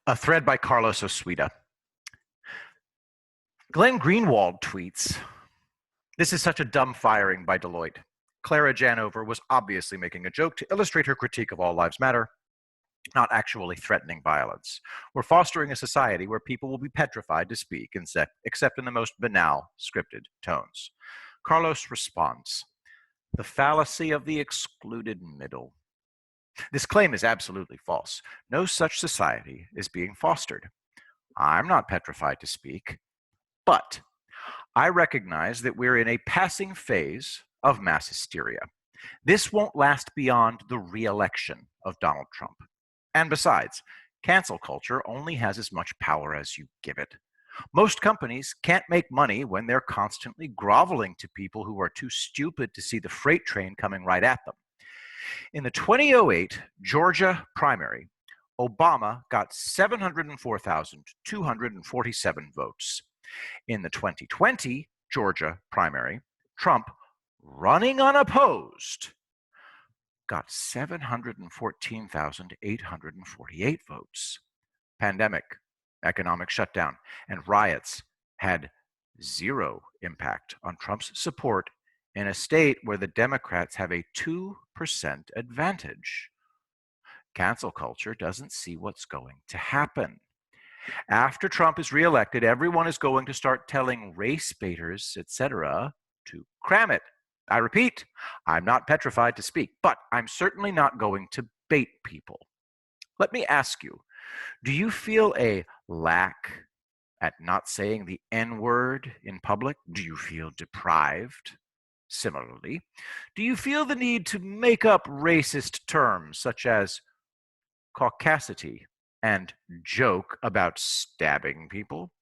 A thread by Carlos Osuita. Glenn Greenwald tweets, "This is such a dumb firing by Deloitte. Clara Janover was obviously making a joke to illustrate her critique of All Lives Matter, not actually threatening violence. We're fostering a society where people will be petrified to speak, except in the most banal, scripted tones." Carlos responds, "The fallacy of the excluded middle. This claim is absolutely false. No such society is being fostered. I'm not petrified to speak, but I recognize that we're in a passing phase of mass hysteria. This won't last beyond the re-election of Donald Trump. And besides, cancel culture only has as much power as you give it. Most companies can't make money when they're constantly groveling to people who are too stupid to see the freight train coming right at them. In the 2008 Georgia primary, Obama got 704,247 votes. In the 2020 Georgia primary, Trump, running unopposed, got 714,848 votes. Pandemic, economic shutdown, and riots had zero impact on Trump's support in a state where the Democrats have a 2% advantage. Cancel culture doesn't see what's going to happen. After Trump is reelected, everyone is going to start telling race baiters, etc., to cram it. I repeat, I'm not petrified to speak, but I'm certainly not going to bait people. Let me ask you, do you feel a lack at not saying the N-word in public? Do you feel deprived? Similarly, do you feel the need to make up racist terms such as caucasity and joke about stabbing people?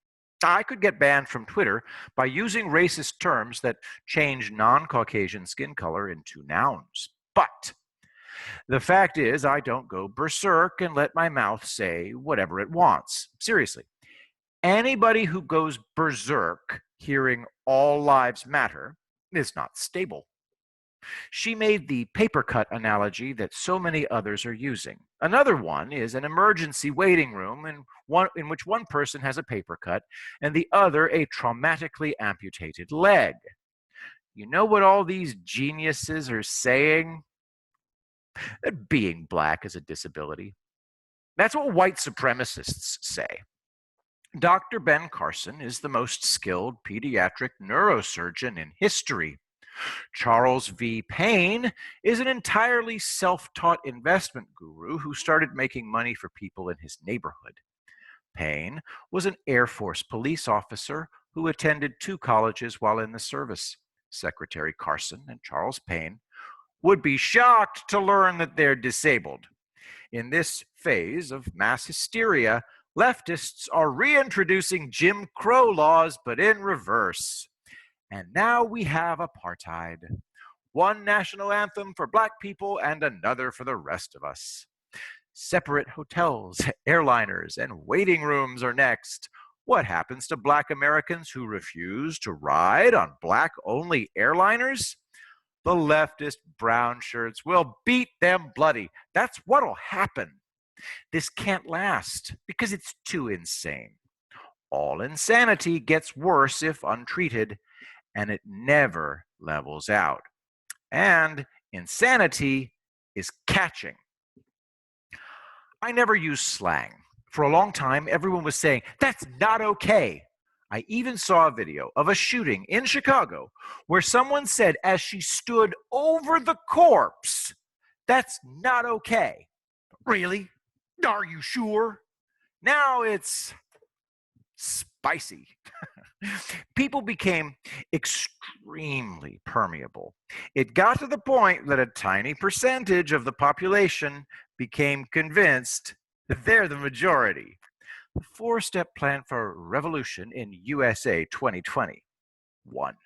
I could get banned from Twitter by using racist terms that change non-Caucasian skin color into nouns. But the fact is, I don't go berserk and let my mouth say whatever it wants. Seriously, anybody who goes berserk hearing all lives matter is not stable. She made the paper cut analogy that so many others are using. Another one is an emergency waiting room in which one person has a paper cut and the other a traumatically amputated leg. You know what all these geniuses are saying? That being black is a disability. That's what white supremacists say. Dr. Ben Carson is the most skilled pediatric neurosurgeon in history. Charles V. Payne is an entirely self-taught investment guru who started making money for people in his neighborhood. Payne was an Air Force police officer who attended 2 colleges while in the service. Secretary Carson and Charles Payne would be shocked to learn that they're disabled. In this phase of mass hysteria, leftists are reintroducing Jim Crow laws, but in reverse. And now we have apartheid. One national anthem for black people and another for the rest of us. Separate hotels, airliners, and waiting rooms are next. What happens to black Americans who refuse to ride on black-only airliners? The leftist brown shirts will beat them bloody. That's what'll happen. This can't last because it's too insane. All insanity gets worse if untreated, and it never levels out. And insanity is catching. I never use slang. For a long time, everyone was saying, "That's not okay." I even saw a video of a shooting in Chicago where someone said as she stood over the corpse, "That's not okay." Really? Are you sure? Now it's spicy. People became extremely permeable. It got to the point that a tiny percentage of the population became convinced that they're the majority. The 4-step plan for revolution in USA 2020. 1.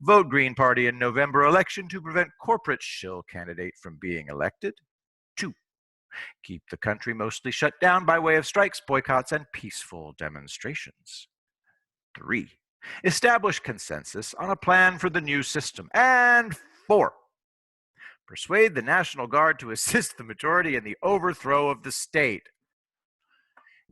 Vote Green Party in November election to prevent corporate shill candidate from being elected. 2. Keep the country mostly shut down by way of strikes, boycotts, and peaceful demonstrations. 3. Establish consensus on a plan for the new system. And 4. Persuade the National Guard to assist the majority in the overthrow of the state.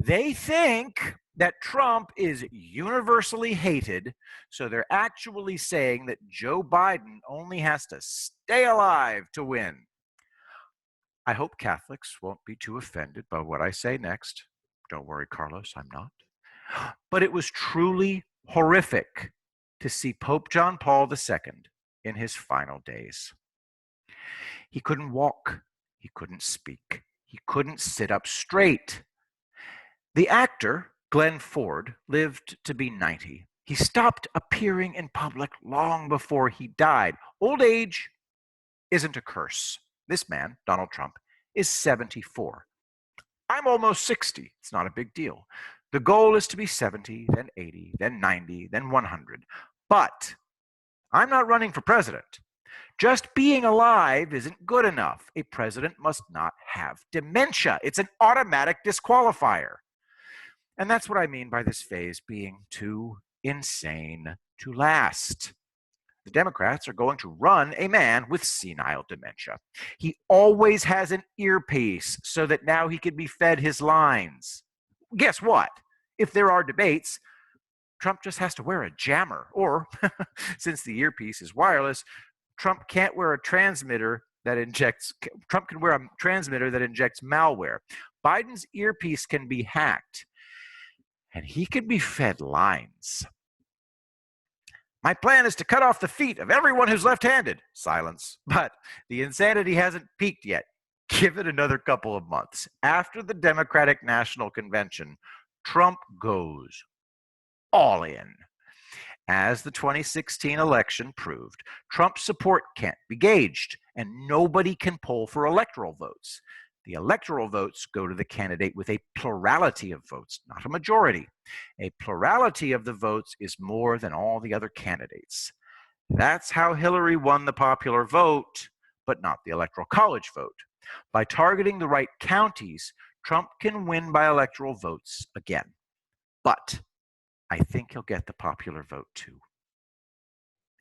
They think that Trump is universally hated, so they're actually saying that Joe Biden only has to stay alive to win. I hope Catholics won't be too offended by what I say next. Don't worry, Carlos, I'm not. But it was truly horrific to see Pope John Paul II in his final days. He couldn't walk, he couldn't speak, he couldn't sit up straight. The actor, Glenn Ford, lived to be 90. He stopped appearing in public long before he died. Old age isn't a curse. This man, Donald Trump, is 74. I'm almost 60. It's not a big deal. The goal is to be 70, then 80, then 90, then 100. But I'm not running for president. Just being alive isn't good enough. A president must not have dementia. It's an automatic disqualifier. And that's what I mean by this phase being too insane to last. The Democrats are going to run a man with senile dementia. He always has an earpiece so that now he can be fed his lines. Guess what? If there are debates, Trump just has to wear a jammer. Or, since the earpiece is wireless, Trump can't wear a transmitter that injects, Trump can wear a transmitter that injects malware. Biden's earpiece can be hacked, and he can be fed lines. My plan is to cut off the feet of everyone who's left-handed. Silence. But the insanity hasn't peaked yet. Give it another couple of months. After the Democratic National Convention, Trump goes all in. As the 2016 election proved, Trump's support can't be gauged, and nobody can poll for electoral votes. The electoral votes go to the candidate with a plurality of votes, not a majority. A plurality of the votes is more than all the other candidates. That's how Hillary won the popular vote, but not the Electoral College vote. By targeting the right counties, Trump can win by electoral votes again. But I think he'll get the popular vote too.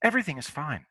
Everything is fine.